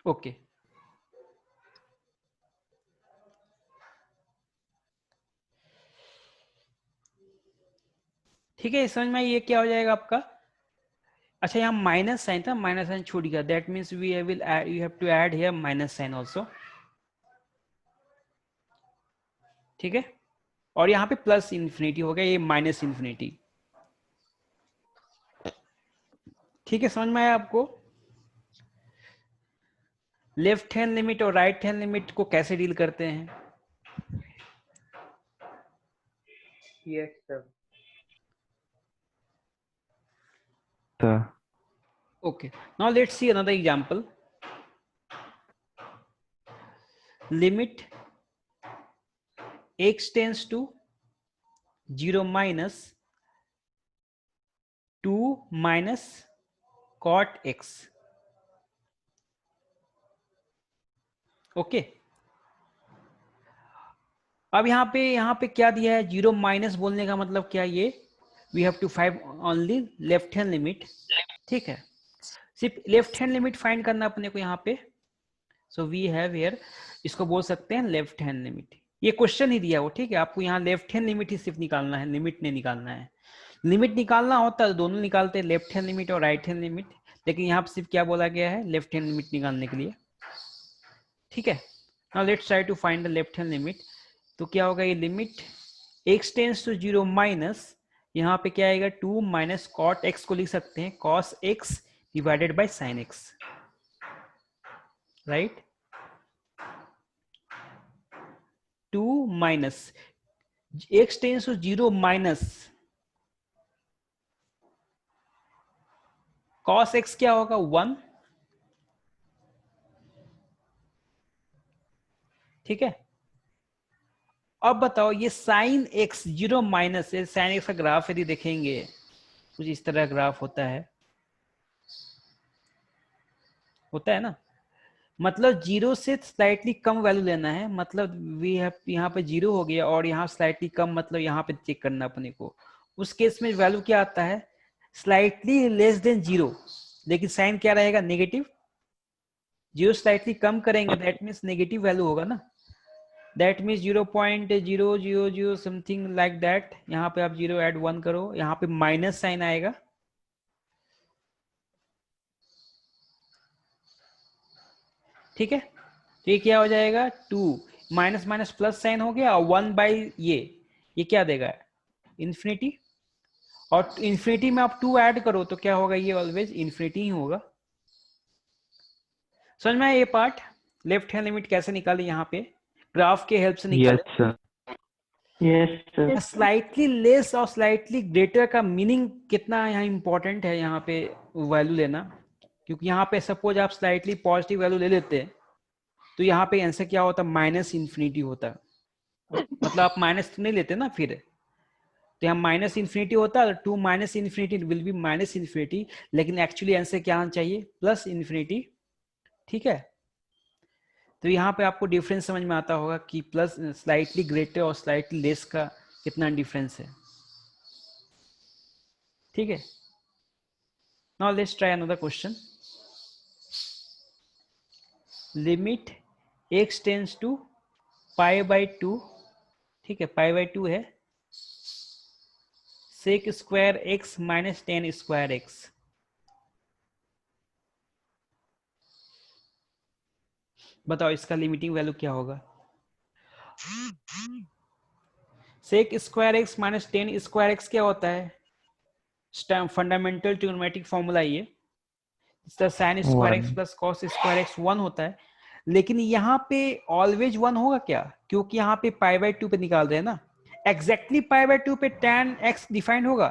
Okay ठीक है, समझ में ये क्या हो जाएगा आपका। अच्छा यहाँ माइनस साइन था, माइनस साइन छूट गया, that means we will you have to add here minus sign also, ठीक है। और यहाँ पे प्लस इन्फिनिटी हो गया, ये माइनस इन्फिनिटी, ठीक है, समझ में आया आपको। लेफ्ट हैंड लिमिट और राइट हैंड लिमिट को कैसे डील करते हैं। Yes, sir. Okay, now let's see another example. Limit x tends to 0 minus 2 minus cot x. Okay अब यहाँ पे क्या दिया है, 0 माइनस बोलने का मतलब क्या, ये we have to find only left hand limit, ठीक है, सिर्फ लेफ्ट हैंड लिमिट फाइंड करना अपने को यहाँ पे। सो वी हैव हियर, इसको बोल सकते हैं लेफ्ट हैंड लिमिट, ये क्वेश्चन ही दिया हो, ठीक है, आपको यहाँ लेफ्ट हैंड लिमिट ही सिर्फ निकालना है, लिमिट नहीं निकालना है। लिमिट निकालना होता है दोनों निकालते हैं, लेफ्ट हैंड लिमिट और राइट हैंड लिमिट, लेकिन यहाँ पे सिर्फ क्या बोला गया है, लेफ्ट हैंड लिमिट निकालने के लिए, ठीक है। Now let's try to find the left hand limit. तो क्या होगा, ये limit x tends to 0 minus, यहाँ पे क्या आएगा 2 माइनस कॉट x को लिख सकते हैं cos x divided by sin x, right. 2 minus x tends to 0 minus cos x क्या होगा 1, ठीक है। अब बताओ ये sine x 0 minus, sine x का ग्राफ यदि देखेंगे कुछ इस तरह ग्राफ होता है ना, मतलब जीरो से स्लाइटली कम वैल्यू लेना है, मतलब वी हैव यहाँ पे जीरो हो गया और यहाँ स्लाइटली कम, मतलब यहाँ पे चेक करना अपने को, उस केस में वैल्यू क्या आता है, स्लाइटली लेस देन जीरो, लेकिन साइन क्या रहेगा नेगेटिव, जीरो स्लाइटली कम करेंगे दैट मीन्स नेगेटिव वैल्यू होगा ना, that means 0.000 something like that, यहाँ पे आप जीरो ऐड 1 करो, यहाँ पे माइनस साइन आएगा, ठीक है। तो ये क्या हो जाएगा 2 माइनस माइनस प्लस साइन हो गया और 1 बाई ये क्या देगा इन्फिनिटी, और इन्फिनिटी में आप 2 ऐड करो तो क्या होगा, ये ऑलवेज इन्फिनिटी ही होगा। समझ में आया ये पार्ट, लेफ्ट हैंड लिमिट कैसे निकाले, यहाँ पे ग्राफ के हेल्प से निकाले। Yes, sir. Yes, sir. Slightly less और स्लाइटली ग्रेटर का मीनिंग कितना यहाँ इंपॉर्टेंट है, यहाँ पे वैल्यू लेना, क्योंकि यहाँ पे सपोज आप स्लाइटली पॉजिटिव वैल्यू ले लेते हैं तो यहाँ पे आंसर क्या होता, माइनस इन्फिनिटी होता, मतलब आप माइनस नहीं लेते ना फिर, तो यहाँ माइनस इन्फिनिटी होता है, 2 minus infinity will be minus infinity, लेकिन एक्चुअली आंसर क्या आना चाहिए, प्लस इन्फिनिटी, ठीक है। तो यहाँ पे आपको डिफरेंस समझ में आता होगा कि प्लस स्लाइटली ग्रेटर और स्लाइटली लेस का कितना डिफरेंस है, ठीक है। Now let's try another question. Limit x tends to pi by 2, ठीक है, पाई बाई 2 है, sec square X minus tan square X, बताओ इसका लिमिटिंग वैल्यू क्या होगा। Sec square X minus tan square X क्या होता है, फंडामेंटल ट्रिग्नोमेट्रिक फॉर्मूला ये, sine square X 1. Plus cos square X 1 होता है, लेकिन यहाँ पे ऑलवेज 1 होगा क्या, क्योंकि यहाँ पे पाई बाई 2 पे निकाल रहे हैं ना, एग्जैक्टली पाई बाई 2 पे tan x डिफाइंड होगा,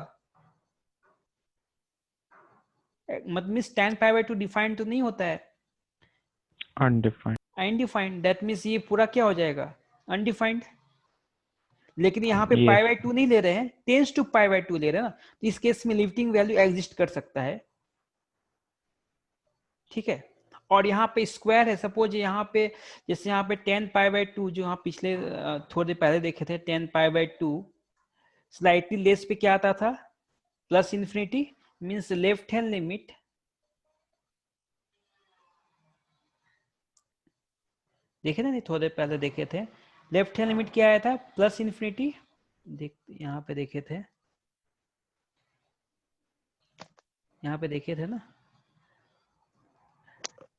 मतलब means tan pi by 2 defined तो नहीं होता है, Undefined. अनडिफाइंड, दैट मीन्स ये पूरा क्या हो जाएगा अनडिफाइंड। लेकिन यहाँ पे पाई बाय 2 नहीं ले रहे हैं, टेंस टू पाई बाय 2 ले रहे हैं ना, तो इस केस में लिमिटिंग वैल्यू एग्जिस्ट कर सकता है। ठीक है, और यहाँ पे स्क्वायर है, सपोज यहाँ पे जैसे यहाँ पे 10 पाई बाय 2 जो यहाँ पिछले थोड़ी देर पहले देखे थे, 10 पाई बाय 2 स्लाइटली लेस पे क्या आता था, plus infinity, means left hand limit देखे थे नहीं, थोड़ी देर पहले देखे थे, लेफ्ट हैंड लिमिट क्या आया था, प्लस इन्फिनिटी। देख यहाँ पे देखे थे, यहाँ पे देखे थे ना,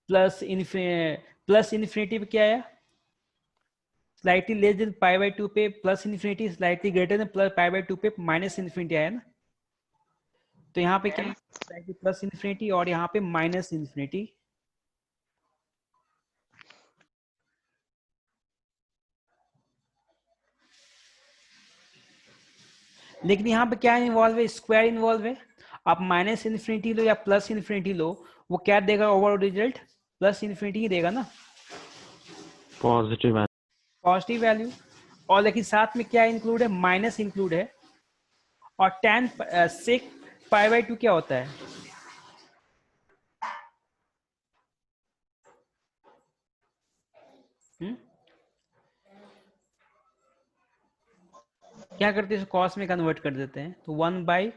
प्लस इन्फिनिटी पे क्या आया, slightly less than pi by 2 पे plus infinity, slightly greater than plus pi by 2 पे माइनस इन्फिनिटी आया ना। तो यहाँ पे क्या, स्लाइटली प्लस इन्फिनिटी और यहाँ पे माइनस इन्फिनिटी। लेकिन यहाँ पे क्या इन्वॉल्व है, स्क्वायर इन्वॉल्व है। आप माइनस इन्फिनिटी लो या प्लस इन्फिनिटी लो, वो क्या देगा ओवरऑल रिजल्ट, प्लस इन्फिनिटी ही देगा ना, पॉजिटिव वैल्यू। और लेकिन साथ में क्या इंक्लूड है, माइनस इंक्लूड है। और tan sec पाई बाय 2 क्या होता है, क्या करते हैं, कॉस में कन्वर्ट कर देते हैं, तो 1 बाई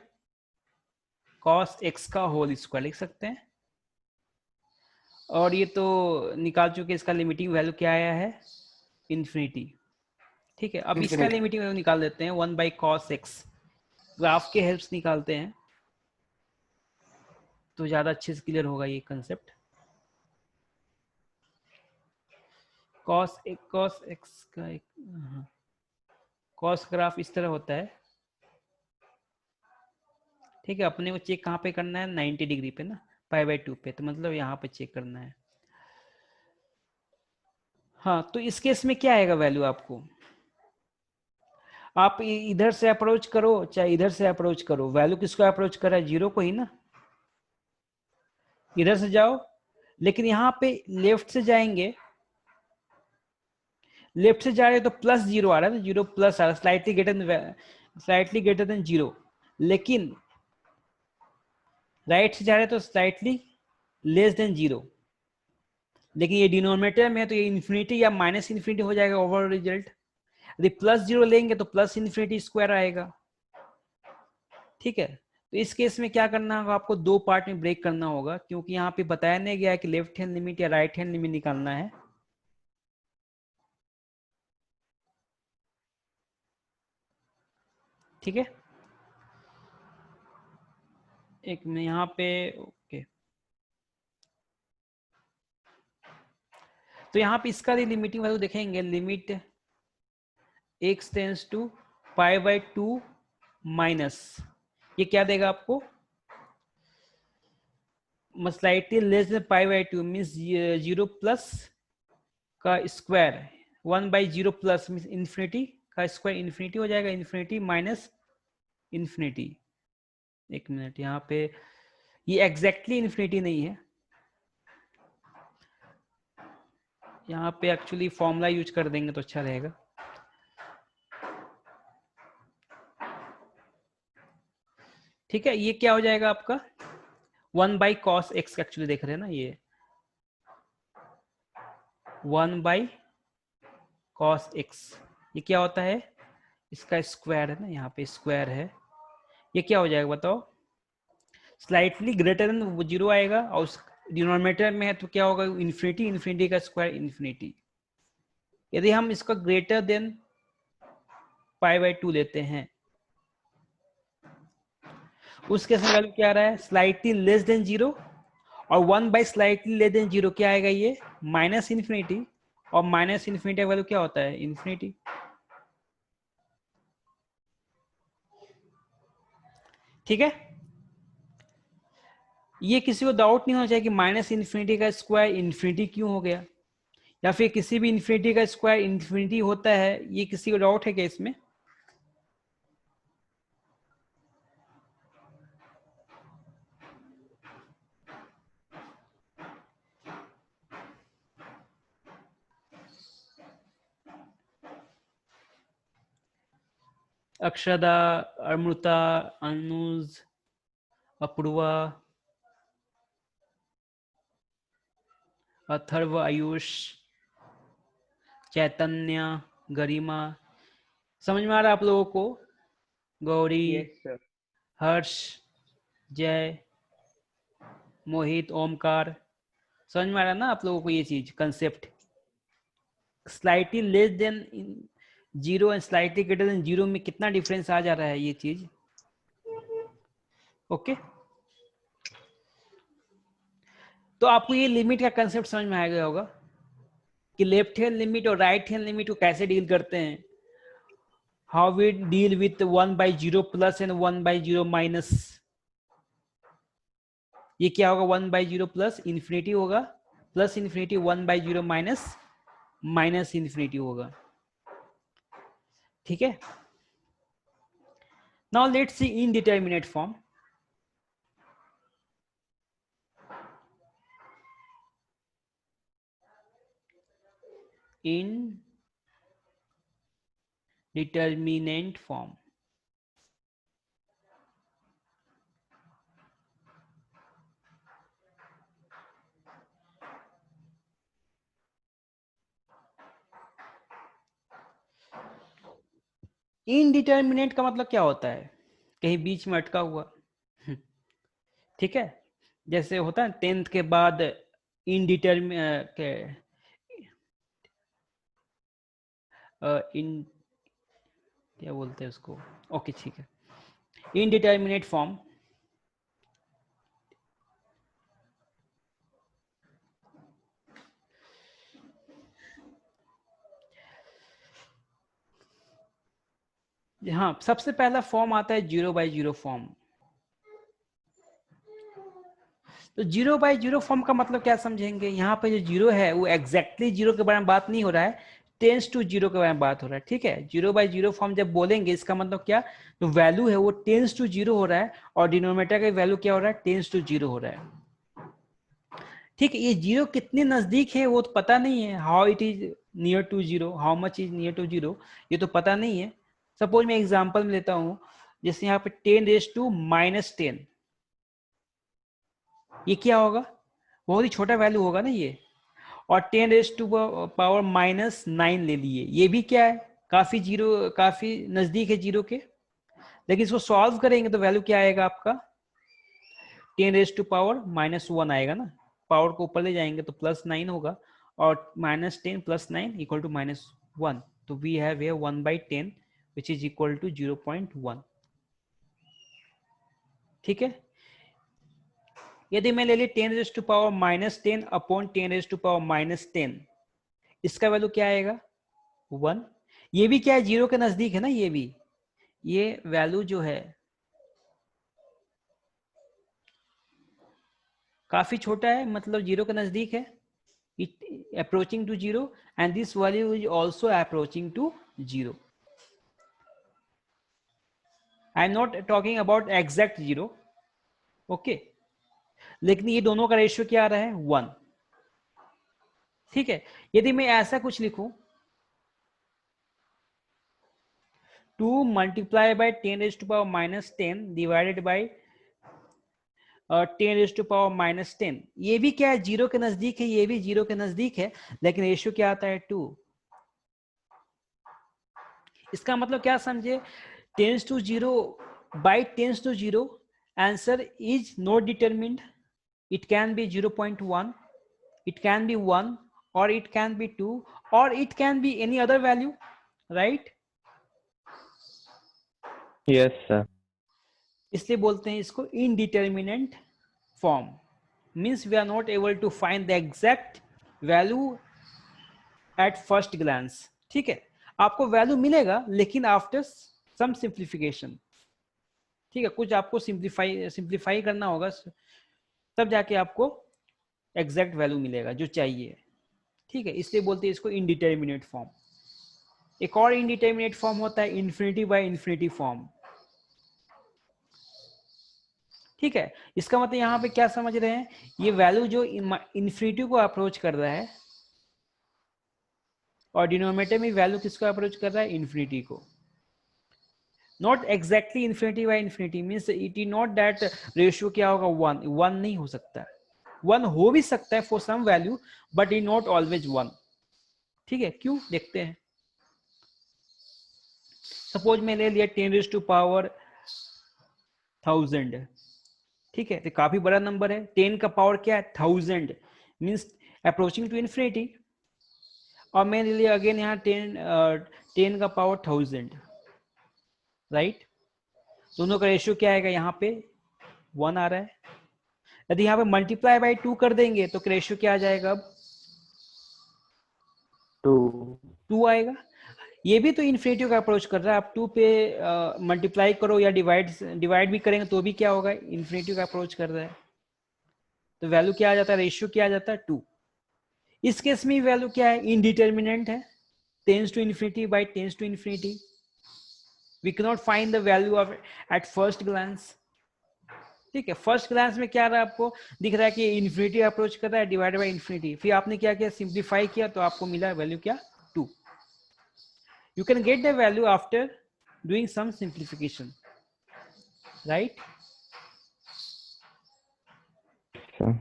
कॉस एक्स का होल स्क्वायर लिख सकते हैं। और ये तो निकाल चुके, इसका लिमिटिंग वैल्यू क्या आया है, इन्फिनिटी। ठीक है, अब इसका लिमिटिंग वैल्यू निकाल देते हैं, 1 बाई कॉस एक्स, ग्राफ के हेल्प से निकालते हैं तो ज्यादा अच्छे से क्लियर होगा ये कंसेप्ट। कॉस एक्स का एक कॉस ग्राफ इस तरह होता है। ठीक है, अपने को चेक कहाँ पे करना है, 90 डिग्री पे ना, पाई बाय 2 पे, तो मतलब यहाँ पे चेक करना है। हाँ, तो इस केस में क्या आएगा वैल्यू आपको, आप इधर से अप्रोच करो चाहे इधर से अप्रोच करो, वैल्यू किसको अप्रोच कर रहा है, जीरो को ही ना। इधर से जाओ, लेकिन यहाँ पे लेफ्ट से जाएंगे, लेफ्ट से जा रहे तो प्लस जीरो आ रहा है, जीरो प्लस आ रहा है, स्लाइटली ग्रेटर देन जीरो। लेकिन राइट से जा रहे तो स्लाइटली लेस देन जीरो। लेकिन ये डिनोमिनेटर में है तो ये इन्फिनिटी या माइनस इन्फिनिटी हो जाएगा ओवरऑल रिजल्ट। यदि प्लस जीरो लेंगे तो प्लस इन्फिनिटी स्क्वायर आएगा। ठीक है, तो इस केस में क्या करना होगा, आपको दो पार्ट में ब्रेक करना होगा, क्योंकि यहाँ पे बताया नहीं गया है कि लेफ्ट हैंड लिमिट या राइट हैंड लिमिट निकालना है। ठीक है, एक में यहाँ पे ओके, तो यहाँ पे इसका लिमिटिंग वैल्यू देखेंगे, limit x tends to pi by 2 minus, ये क्या देगा आपको, slightly less than pi by 2 means zero plus का square, 1 by zero plus means infinity का स्क्वायर, इन्फिनिटी हो जाएगा, इन्फिनिटी माइनस इन्फिनिटी। एक मिनट, यहाँ पे ये एग्जैक्टली इन्फिनिटी नहीं है, यहाँ पे एक्चुअली फॉर्मूला यूज कर देंगे तो अच्छा रहेगा। ठीक है, ये क्या हो जाएगा आपका, 1 बाई कॉस एक्स एक्चुअली देख रहे हैं ना, ये 1 बाई कॉस एक्स, ये क्या होता है, इसका स्क्वायर है ना, यहाँ पे स्क्वायर है, ये क्या हो जाएगा बताओ, स्लाइटली ग्रेटर देन जीरो आएगा, और डिनोमिनेटर में है तो क्या होगा, इन्फिनिटी, इन्फिनिटी का स्क्वायर इन्फिनिटी। यदि हम इसका ग्रेटर देन पाई बाय 2 लेते हैं, उस केस में वैल्यू क्या आ रहा है, स्लाइटली लेस देन जीरो, और 1 by slightly less than zero क्या आएगा, ये माइनस इन्फिनिटी, और माइनस इन्फिनिटी का वैल्यू क्या होता है, इन्फिनिटी। ठीक है, ये किसी को डाउट नहीं होना चाहिए कि माइनस इन्फिनिटी का स्क्वायर इन्फिनिटी क्यों हो गया, या फिर किसी भी इन्फिनिटी का स्क्वायर इन्फिनिटी होता है, ये किसी को डाउट है क्या इसमें। अक्षदा, अमृता, अनुज, अपूर्वा, अथर्व, आयुष, चैतन्य, गरिमा। समझ में आ रहा है आप लोगों को? Gauri, Yes, sir. हर्ष, जय, मोहित, ओमकार। समझ में आ रहा है ना आप लोगों को ये चीज, concept? Slightly less than zero and slightly greater than zero में कितना डिफरेंस आ जा रहा है ये चीज। ओके, तो आपको ये लिमिट का कंसेप्ट समझ में आ गया होगा कि लेफ्ट हैंड लिमिट और राइट हैंड लिमिट को कैसे डील करते हैं। How we deal with 1/0 plus and 1/0 minus. ये क्या होगा? 1/0 प्लस इन्फिनिटी होगा, plus infinity 1/0 minus minus infinity होगा। ठीक है, now let's see indeterminate form. Indeterminate form. Indeterminate का मतलब क्या होता है? कहीं बीच में अटका हुआ। ठीक है, जैसे होता है 10th के बाद इनडिटर्मिनेट इन क्या बोलते हैं उसको? ओके ठीक है, इनडिटर्मिनेट फॉर्म। हाँ, सबसे पहला फॉर्म आता है 0/0 फॉर्म। तो 0/0 फॉर्म का मतलब क्या समझेंगे? यहाँ पे जो जीरो है वो एग्जैक्टली जीरो के बारे में बात नहीं हो रहा है, टेंस टू जीरो के बारे में बात हो रहा है। ठीक है, 0/0 फॉर्म जब बोलेंगे इसका मतलब क्या, तो वैल्यू है वो टेंस टू जीरो हो रहा है और डिनोमिनेटर का वैल्यू क्या हो रहा है? टेंस टू जीरो हो रहा है। ठीक है, ये जीरो कितने नजदीक है वो तो पता नहीं है। How it is near to zero, how much is near to zero, ये तो पता नहीं है। सपोज मैं एग्जांपल में लेता हूं, जैसे यहाँ पे 10⁻⁻10, ये क्या होगा? बहुत ही छोटा वैल्यू होगा ना ये। और 10⁻⁻9 ले लिए, ये भी क्या है? काफी जीरो, काफी नजदीक है जीरो के। लेकिन इसको सॉल्व करेंगे तो वैल्यू क्या आएगा आपका? 10⁻⁻1 आएगा ना। पावर को ऊपर ले जाएंगे तो +9 होगा, और -10 + 9 = -1। तो we have here 1/10 which is equal to 0.1। ठीक है, यदि मैं ले ली 10⁻⁻10 अपॉन 10⁻⁻10, इसका वैल्यू क्या आएगा? 1। ये भी क्या है? जीरो के नजदीक है ना। ये भी, ये वैल्यू जो है काफी छोटा है, मतलब जीरो के नजदीक है, it approaching to zero, and this value is also approaching to zero. I am not talking about exact zero, okay, लेकिन ये दोनों का रेशियो क्या आ रहा है? 1। ठीक है, यदि मैं ऐसा कुछ लिखूं 2 multiplied by 10⁻⁻10 divided by 10⁻⁻10, ये भी क्या है? जीरो के नजदीक है, ये भी जीरो के नजदीक है, लेकिन रेशियो क्या आता है? 2। इसका मतलब क्या समझे? Tends to zero by tends to zero, answer is not determined. It can be 0.1, it can be 1, or it can be 2, or it can be any other value, right? Yes, sir. इसलिए बोलते हैं इसको indeterminate form, means we are not able to find the exact value at first glance. ठीक है, आपको value मिलेगा लेकिन after some simplification. ठीक है, कुछ आपको सिंप्लीफाई करना होगा, तब जाके आपको एग्जैक्ट वैल्यू मिलेगा जो चाहिए। ठीक है, इसलिए बोलते हैं इसको इनडिटर्मिनेट फॉर्म। एक और इनडिटर्मिनेट फॉर्म होता है इन्फिनिटी बाय इन्फिनिटी फॉर्म। ठीक है, इसका मतलब यहाँ पे क्या समझ रहे हैं? ये वैल्यू जो इन्फिनिटी को अप्रोच कर रहा है, और डिनोमिनेटर में वैल्यू किसको अप्रोच कर रहा है? इन्फिनिटी को। Not exactly infinity by infinity, means it is not that ratio क्या होगा 1, 1 नहीं हो सकता, 1 हो भी सकता है for some value but is not always 1। ठीक है, क्यों, देखते हैं। सपोज मैं ले लिया 10⁻1000, ठीक है, तो काफी बड़ा नंबर है, 10 का पावर क्या है 1000, मीन्स अप्रोचिंग टू इन्फिनिटी। और मैं ले लिया अगेन यहाँ 10 का पावर 1000, राइट, दोनों का रेशियो क्या आएगा, यहाँ पे 1 आ रहा है। यदि यहाँ पे मल्टीप्लाई बाई 2 कर देंगे तो रेशियो क्या आ जाएगा, अब 2 आएगा। ये भी तो इन्फिनिटी का अप्रोच कर रहा है, आप 2 पे मल्टीप्लाई करो या डिवाइड भी करेंगे तो भी क्या होगा, इन्फिनिटी का अप्रोच कर रहा है। तो वैल्यू क्या आ जाता है, रेशियो क्या आ जाता है 2। इस केस में वैल्यू क्या है, इनडिटर्मिनेंट है, tends to infinity by tends to infinity, we can not find the value of at first glance. ठीक है, फर्स्ट ग्लांस में क्या रहा है, आपको दिख रहा है कि इन्फिनिटी अप्रोच कर रहा है, डिवाइड बाई इन्फिनिटी, फिर आपने क्या किया, सिंप्लीफाई किया तो आपको मिला वैल्यू क्या 2। You can get the value after doing some simplification, right? Sure.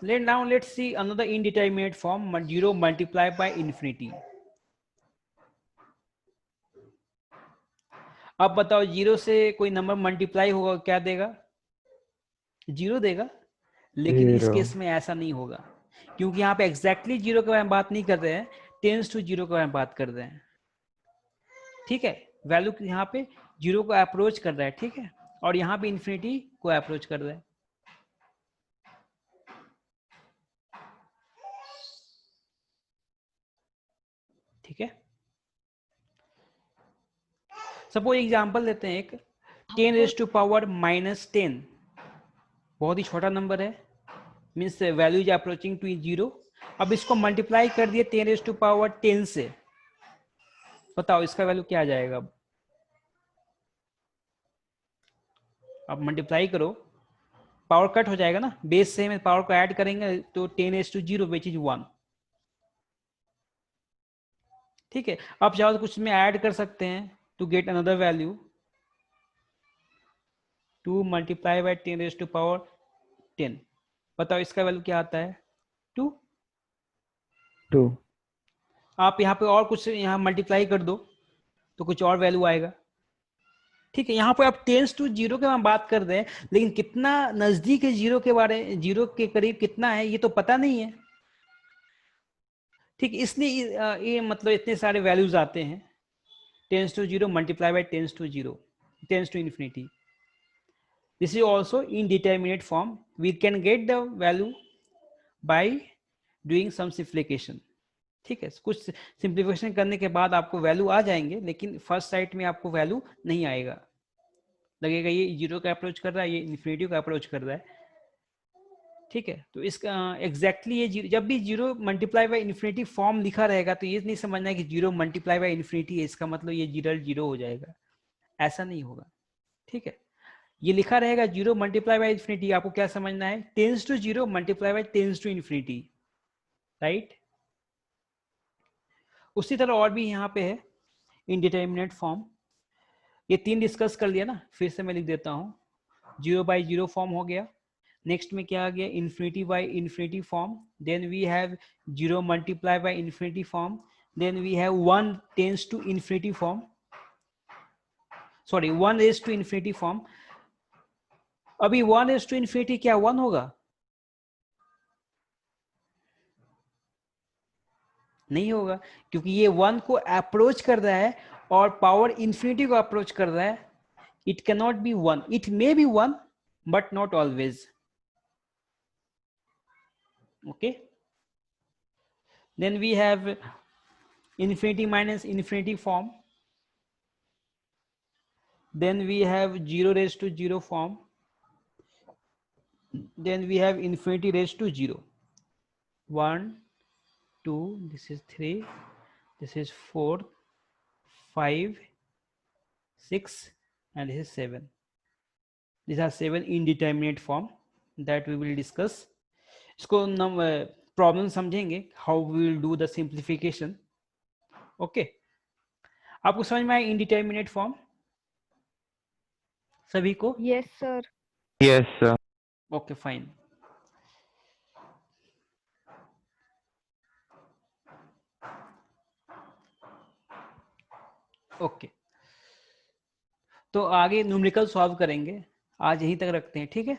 Let's see another indeterminate form, 0 multiplied by infinity. अब बताओ 0 से कोई नंबर मल्टीप्लाई होगा क्या देगा, 0 देगा, लेकिन इस केस में ऐसा नहीं होगा, क्योंकि यहाँ पे एग्जैक्टली 0 के बारे में बात नहीं कर रहे हैं, टेंस टू 0 के बारे में बात कर रहे हैं। ठीक है, वैल्यू यहाँ पे 0 को अप्रोच कर रहा है, ठीक है, और यहाँ पे इन्फिनिटी को अप्रोच कर रहा है। ठीक है, सपोज एग्जांपल लेते हैं एक 10⁻⁻10, बहुत ही छोटा नंबर है, means value is approaching to 0। अब इसको मल्टीप्लाई कर दिए 10⁻10 से, बताओ इसका वैल्यू क्या आ जाएगा। अब मल्टीप्लाई करो, पावर कट हो जाएगा ना, बेस से में पावर को ऐड करेंगे तो 10⁻0 विच इज 1। ठीक है, अब चाहो तो कुछ में ऐड कर सकते हैं to get another value, 2 multiply by 10⁻10, बताओ इसका वैल्यू क्या आता है 2। आप यहाँ पे और कुछ यहाँ मल्टीप्लाई कर दो तो कुछ और वैल्यू आएगा। ठीक है, यहाँ पे आप टेंस टू 0 के हम बात कर रहे हैं, लेकिन कितना नजदीक है 0 के बारे, 0 के करीब कितना है ये तो पता नहीं है। ठीक, इसलिए ये मतलब इतने सारे वैल्यूज आते हैं, tends to 0 multiply by tends to 0, tends to infinity. This is also indeterminate form, we can get the value by doing some simplification. ठीक है, कुछ सिंप्लीफिकेशन करने के बाद आपको वैल्यू आ जाएंगे, लेकिन फर्स्ट साइट में आपको वैल्यू नहीं आएगा, लगेगा ये 0 का अप्रोच कर रहा है, ये इन्फिनिटी का अप्रोच कर रहा है। ठीक है, तो इसका एग्जैक्टली ये जब भी 0 मल्टीप्लाई बाय इन्फिनिटी फॉर्म लिखा रहेगा तो ये नहीं समझना है कि 0 मल्टीप्लाई बाय इन्फिनिटी है, इसका मतलब ये 0 हो जाएगा, ऐसा नहीं होगा। ठीक है, ये लिखा रहेगा 0 मल्टीप्लाई बाय इन्फिनिटी, आपको क्या समझना है, tends to 0 multiply by tends to infinity, right. उसी तरह और भी यहाँ पे है इनडिटर्मिनेट फॉर्म, ये 3 डिस्कस कर लिया ना, फिर से मैं लिख देता हूँ, 0/0 फॉर्म हो गया, नेक्स्ट में क्या आ गया, infinity by infinity form, then we have 0 multiply by infinity form, then we have 1 tends to infinity form, sorry 1 raise to infinity form. अभी 1 रेज टू इन्फिनिटी क्या 1 होगा, नहीं होगा, क्योंकि ये 1 को अप्रोच कर रहा है और पावर इन्फिनिटी को अप्रोच कर रहा है, it can not be 1, it may be 1 but not always. okay, then we have infinity minus infinity form, then we have 0 raised to 0 form, then we have infinity raised to 0, 1 2, this is 3, this is 4 5 6 and this is 7. These are 7 indeterminate form that we will discuss. इसको problem समझेंगे, how we will do the simplification. okay, आपको समझ में आया indeterminate form सभी को? Yes, sir. Yes, sir. Okay fine. Okay, तो आगे न्यूमेरिकल सॉल्व करेंगे, आज यहीं तक रखते हैं, ठीक है।